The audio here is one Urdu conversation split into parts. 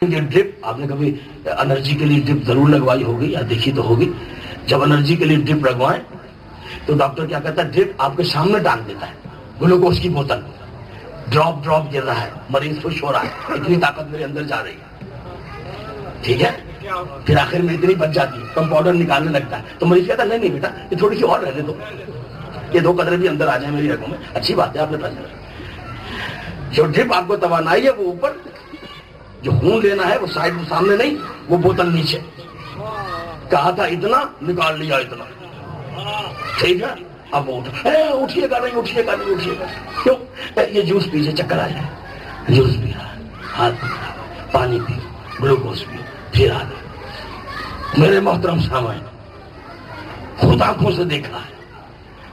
یہ ڈرپ آپ نے کبھی انرجی کے لیے ڈرپ ضرور لگوائی ہوگی یا دیکھی تو ہوگی. جب انرجی کے لیے ڈرپ لگوائیں تو ڈاکٹر کیا کہتا ہے, ڈرپ آپ کے سامنے ڈال دیتا ہے, گلوکوز کی بوتل ڈراپ ڈراپ گر رہا ہے, مریض خوش ہو رہا ہے, اتنی طاقت میرے اندر جا رہی ہے, ٹھیک ہے. پھر آخر میں اتنی بچ جاتی ہے, کمپاؤڈر نکالنے لگتا ہے, تو مریض کہتا ہے نہیں بیٹا یہ تھوڑی سی اور رہنے دو, یہ 2 قطرے بھی اندر آ جائیں میری رگوں میں, اچھی بات ہے آپ نے پاس. جو ڈرپ آپ کو توانائی ہے وہ اوپر, جو خون لینا ہے وہ سائڈ میں سامنے نہیں, وہ بوتل نیچے. کہا تھا اتنا, نکال لیا اتنا, ٹھیک ہے. اب اٹھیے گا نہیں, اٹھیے گا نہیں, اٹھیے گا کیوں, یہ جوس پیجیے چکر آ جائے, جوس پی رہا ہے, ہاتھ پی رہا, پانی پی, گلوکوز پی, پھر آ گئے. میرے محترم سامعین, خود آنکھوں سے دیکھا ہے,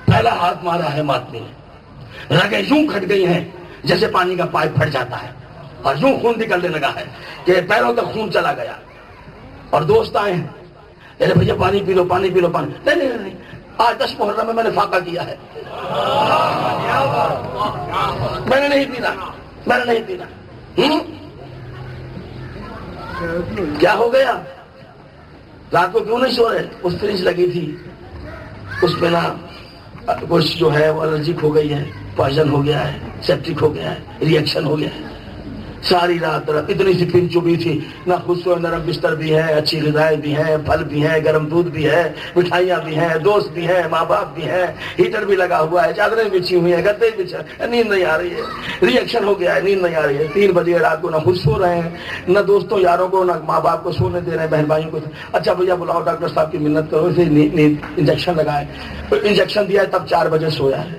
پہلا ہاتھ مارا ہے ماتمی نے, رگیں یوں کھٹ گئی ہیں جیسے پانی کا پائپ پھٹ جاتا ہے, اور یوں خون نکلنے لگا ہے کہ پیروں تک خون چلا گیا. اور دوست آئے ہیں, ارے بھیا پانی پی لو, پانی پی لو, پانی. نہیں نہیں نہیں, آج 10 محرم میں نے فاقہ کیا ہے, میں نے نہیں پینا, میں نے نہیں پینا. کیا ہو گیا, رات کو کیوں نہیں سو رہے؟ اس فریج لگی تھی, اس میں نا کچھ جو ہے وہ الرجک ہو گئی ہے, پوائزن ہو گیا ہے, سیپٹک ہو گیا ہے, ری ایکشن ہو گیا ہے. ساری رات اتنی سی پھر چبھی تھی, نہ خود کو نرم بستر بھی ہے, اچھی غذائیں بھی ہیں, پھل بھی ہیں, گرم دودھ بھی ہے, مٹھائیاں بھی ہیں, دوست بھی ہیں, ماں باپ بھی ہیں, ہیٹر بھی لگا ہوا ہے, چادریں بچھی ہوئی ہیں, گدے بچھے, نیند نہیں آ رہی ہے, ری ایکشن ہو گیا ہے, نیند نہیں آ رہی ہے. 3 بجے رات کو نہ خود سو رہے ہیں, نہ دوستوں یاروں کو, نہ ماں باپ کو سونے دے رہے ہیں, بہن بھائیوں کو. اچھا بھیا بلاؤ ڈاکٹر صاحب کی منت کرو, اسے انجیکشن لگائے, انجیکشن دیا ہے, تب 4 بجے سویا ہے.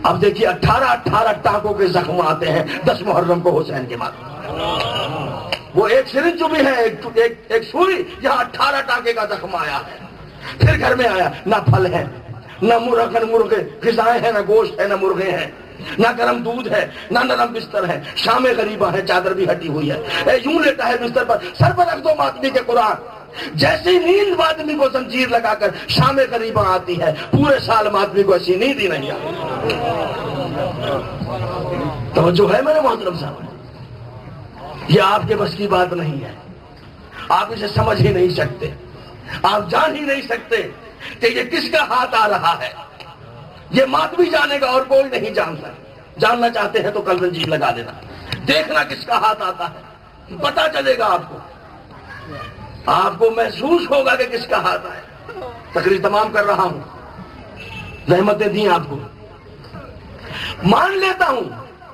اب دیکھیے 18 ٹانکوں کے زخم آتے ہیں 10 محرم کو حسین کے بعد. وہ ایک سرنج جو بھی ہے, ایک سوئی, یہاں 18 ٹانکے کا زخم آیا ہے. پھر گھر میں آیا, نہ پھل ہے, نہ مرغے غذائیں ہیں, نہ گوشت ہے, نہ مرغے ہیں, نہ گرم دودھ ہے, نہ نرم بستر ہے, شام غریبہ ہے, چادر بھی ہٹی ہوئی ہے, یوں لیٹا ہے بستر پر, سر پر رکھ دو ماتمی کے قرآن. جیسی نیند ماتمی کو زنجیر لگا کر شام غریبہ آتی ہے, پورے سال ماتمی کو ایسی نیند ہی نہیں آتی. توجہ ہے میرے محترم صاحب, یہ آپ کے بس کی بات نہیں ہے, آپ اسے سمجھ ہی نہیں سکتے, آپ جان ہی نہیں سکتے کہ یہ کس کا ہاتھ آ رہا ہے. یہ ماتمی جانے گا اور کوئی نہیں جانتا. جاننا چاہتے ہیں تو کل زنجیر لگا دینا, دیکھنا کس کا ہاتھ آتا ہے, پتا چلے گا آپ کو محسوس ہوگا کہ کس کا ہاتھ آئے. تقریر تمام کر رہا ہوں, رحمتیں دیں آپ کو. مان لیتا ہوں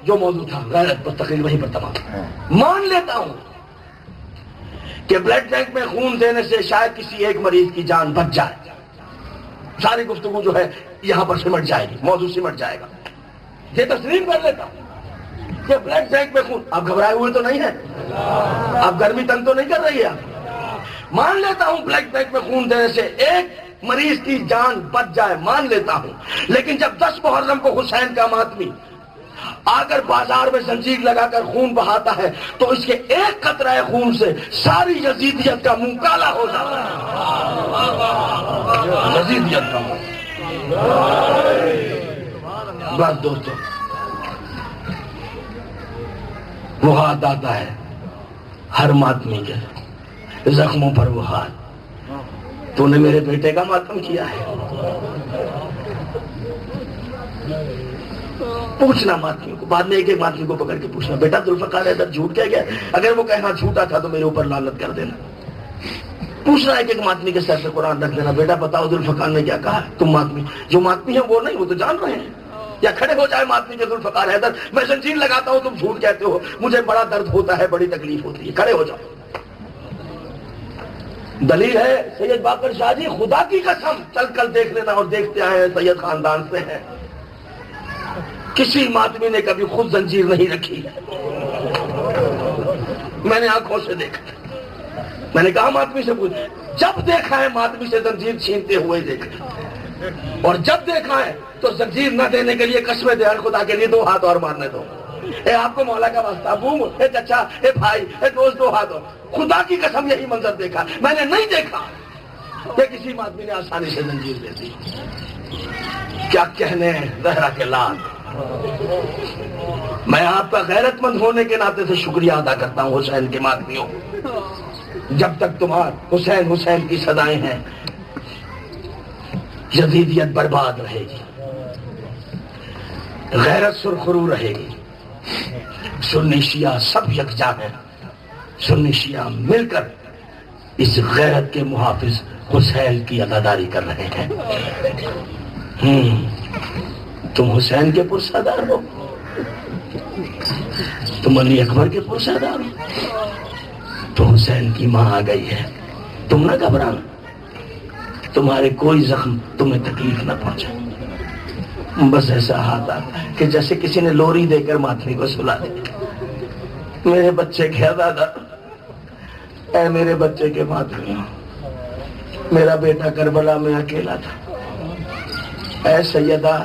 جو موضوع تھا, بس تقریر وہیں پر تمام. مان لیتا ہوں کہ بلڈ بینک میں خون دینے سے شاید کسی ایک مریض کی جان بچ جائے. ساری گفتگو جو ہے یہاں پر سمٹ جائے گی, موضوع سمٹ جائے گا. یہ تسلیم کر لیتا ہوں کہ بلڈ بینک میں خون, آپ گھبرائے ہوئے تو نہیں ہیں, آپ گرمی تنگ تو نہیں کر رہی ہے. مان لیتا ہوں بلڈ بینک میں خون دینے سے ایک مریض کی جان بچ جائے, مان لیتا ہوں. لیکن جب 10 محرم کو حسین کا ماتمی آ کر بازار میں زنجیر لگا کر خون بہاتا ہے, تو اس کے ایک قطرہ خون سے ساری یزیدیت کا منہ کالا ہو جاتا ہے. یزیدیت کا منہ. بس دوستو, وہ ہاتھ آتا ہے ہر ماتمی کے زخموں پر, وہ ہاتھ. تو نے میرے بیٹے کا ماتم کیا ہے, پوچھنا ماتمی کو, بعد میں ایک ماتمی کو پکڑ کے پوچھنا, بیٹا ذوالفقار حیدر جھوٹ کہہ گیا, اگر وہ کہنا جھوٹا تھا تو میرے اوپر لعنت کر دینا. پوچھنا ایک ماتمی کے سر پہ قرآن رکھ دینا, بیٹا بتاؤ ذوالفقار نے کیا کہا. تم ماتمی, جو ماتمی ہیں وہ نہیں, وہ تو جان رہے ہیں. یا کھڑے ہو جائے ماتمی کے, ذوالفقار حیدر میں زنجیر لگاتا ہوں, تم جھوٹ کہتے ہو, مجھے بڑا درد ہوتا ہے, بڑی تکلیف ہوتی ہے, کھڑے ہو جاؤ. دلیل ہے سید باقر شاہ جی, خدا کی قسم چل کر دیکھ لینا, اور دیکھتے آئے ہیں, سید خاندان سے ہیں, کسی ماتمی نے کبھی خود زنجیر نہیں رکھی ہے. میں نے آنکھوں سے دیکھا. میں نے کہا ماتمی سے پوچھ, جب دیکھا ہے ماتمی سے زنجیر چھینتے ہوئے دیکھا, اور جب دیکھا ہے تو زنجیر نہ دینے کے لیے قسمیں دے, خدا کے لیے 2 ہاتھ اور مارنے دو, اے آپ کو مولا کا واسطہ, بوم, اے چچا, اے بھائی, اے دوست, 2 ہاتھ اور. خدا کی قسم یہی منظر دیکھا, میں نے نہیں دیکھا کہ کسی آدمی نے آسانی سے زنجیر دے دی. کیا کہنے زہرا کے لال. میں آپ کا غیرت مند ہونے کے ناطے سے شکریہ ادا کرتا ہوں حسین کے ماتمیوں. جب تک تمہارا حسین حسین کی صدائیں ہیں یزیدیت برباد رہے گی، غیرت سرخرو رہے گی. سنی شیعہ سب یکجا ہیں، سنی شیعہ مل کر اس غیرت کے محافظ حسین کی عزاداری کر رہے ہیں. تم حسین کے پرسادار ہو، تم علی اکبر کے پرسادار ہو، تو حسین کی ماں آ گئی ہے. تم نہ گھبرانا، تمہارے کوئی زخم تمہیں تکلیف نہ پہنچے. بس ایسا ہاتھ آتا ہے کہ جیسے کسی نے لوری دے کر ماتمی کو سلا دی. میرے بچے کے دادا، اے میرے بچے کے ماتمی، میرا بیٹا کربلا میں اکیلا تھا. اے سیدہ،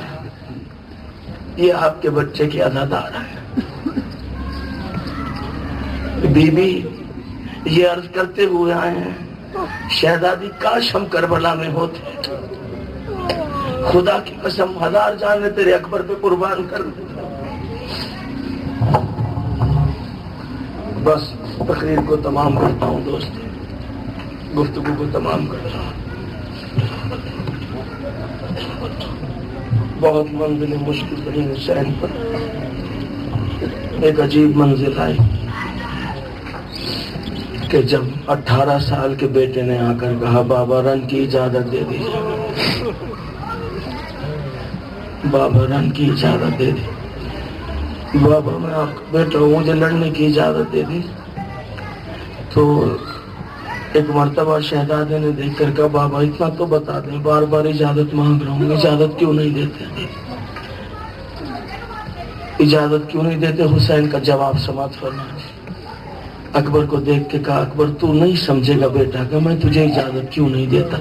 یہ آپ کے بچے کے عزادار ہیں. بی بی یہ عرض کرتے ہوئے آئے ہیں، شہزادی کاش ہم کربلا میں ہوتے، خدا کی قسم 1000 جانیں تیرے اکبر پہ قربان کر دیں. بس تقریر کو تمام کرتا ہوں دوست، گفتگو کو تمام کرتا ہوں. بہت منزل مشکل ترین حسین پر ایک عجیب منزل آئی کہ جب 18 سال کے بیٹے نے آ کر کہا بابا رن کی اجازت دے دیجیے، بابا رن کی اجازت دے دی، بابا میں آپ کا بیٹا ہوں، مجھے لڑنے کی اجازت دے دی. تو ایک مرتبہ شہزادے نے دیکھ کر کہا بابا اتنا تو بتا دیں، بار بار اجازت مانگ رہا ہوں، اجازت کیوں نہیں دیتے، اجازت کیوں نہیں دیتے؟ حسین کا جواب سماعت فرمائیں. اکبر کو دیکھ کے کہا اکبر تو نہیں سمجھے گا بیٹا کہ میں تجھے اجازت کیوں نہیں دیتا،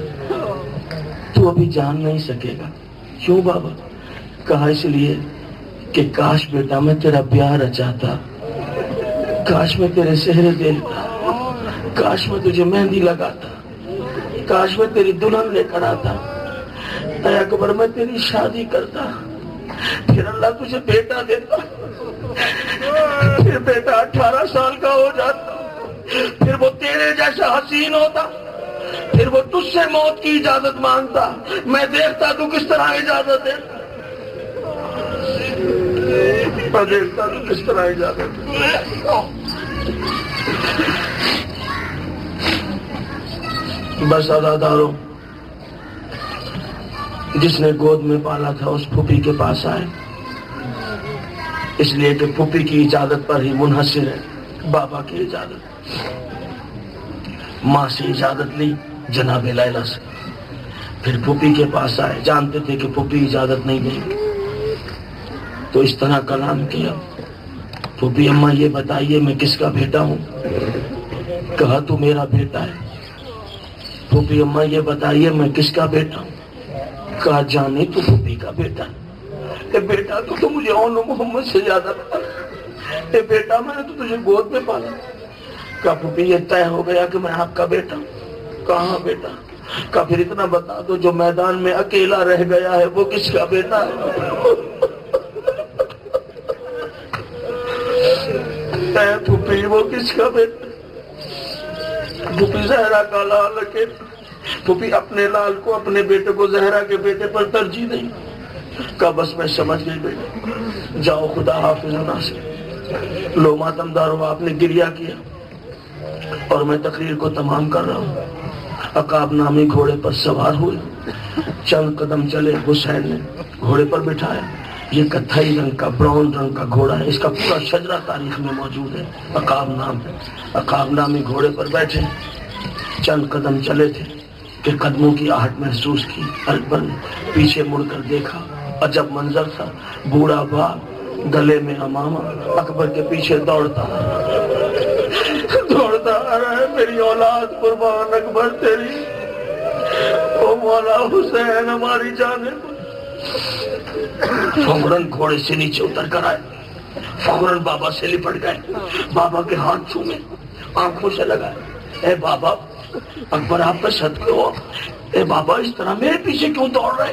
تو ابھی جان نہیں سکے گا. کیوں بابا؟ کہا اس لیے کہ کاش بیٹا میں تیرا پیار رچاتا، کاش میں تیرے سہرے دیتا، کاش میں تجھے مہندی لگاتا، کاش میں تیری دلہن لے کر آتا. اے اکبر میں تیری شادی کرتا، پھر اللہ تجھے بیٹا دیتا، پھر بیٹا 18 سال کا ہو جاتا، پھر وہ تیرے جیسا حسین ہوتا، پھر وہ تجھ سے موت کی اجازت مانگتا، میں دیکھتا تو کس طرح اجازت دیتا، میں دیکھتا تو کس طرح اجازت دیتا. بس عزاداروں، جس نے گود میں پالا تھا اس پھوپھی کے پاس آئے، اس لیے کہ پھوپھی کی اجازت پر ہی منحصر ہے بابا کی اجازت. ماں سے اجازت لی جناب لیلا سے، پھر پھوپھی کے پاس آئے، جانتے تھے کہ پھوپھی اجازت نہیں دیں گے، تو اس طرح کلام کیا پھوپھی اماں یہ بتائیے میں کس کا بیٹا ہوں؟ کہا تو میرا بیٹا ہے. پھوپھی اماں یہ بتائیے میں کس کا بیٹا ہوں؟ کہا جانے تو پھوپھی کا بیٹا ہے. اے بیٹا تو مجھے اون محمد سے زیادہ تھا، اے بیٹا میں نے تو تجھے گود میں پالا. کہا پھوپھی یہ طے ہو گیا کہ میں آپ کا بیٹا ہوں؟ کہاں بیٹا؟ کہا پھر اتنا بتا دو جو میدان میں اکیلا رہ گیا ہے وہ کس کا بیٹا ہے؟ پھوپھی وہ کس کا بیٹا؟ پھوپھی زہرا کا لال کے، پھوپھی اپنے لال کو اپنے بیٹے کو زہرا کے بیٹے پر ترجیح نہیں. کہا بس میں سمجھ گئی بیٹا، جاؤ خدا حافظ ناصر. لو ماتم دارو آپ نے گریہ کیا اور میں تقریر کو تمام کر رہا ہوں. عقاب نامی گھوڑے پر سوار ہوئے، چند قدم چلے، حسین نے گھوڑے پر بٹھایا. یہ کتھائی رنگ کا براؤن رنگ کا گھوڑا ہے، اس کا پورا شجرہ تاریخ میں موجود ہے، عقاب نام ہے. عقاب نامی گھوڑے پر بیٹھے، چند قدم چلے تھے کہ قدموں کی آہٹ محسوس کی. اکبر نے پیچھے مڑ کر دیکھا، عجب منظر تھا. بوڑھا باپ گلے میں امامہ اکبر کے پیچھے دوڑتا آ رہا ہے. میری اولاد قربان اکبر تیری، او مولا حسین ہماری جانیں. فوراً گھوڑے سے نیچے اتر کر آئے، فوراً بابا سے لپٹ گئے، بابا کے ہاتھ چھومے، آنکھوں سے لگائے. اے بابا، اکبر آپ پہ صدقے ہو، اے بابا اس طرح میرے پیچھے کیوں دوڑ رہے؟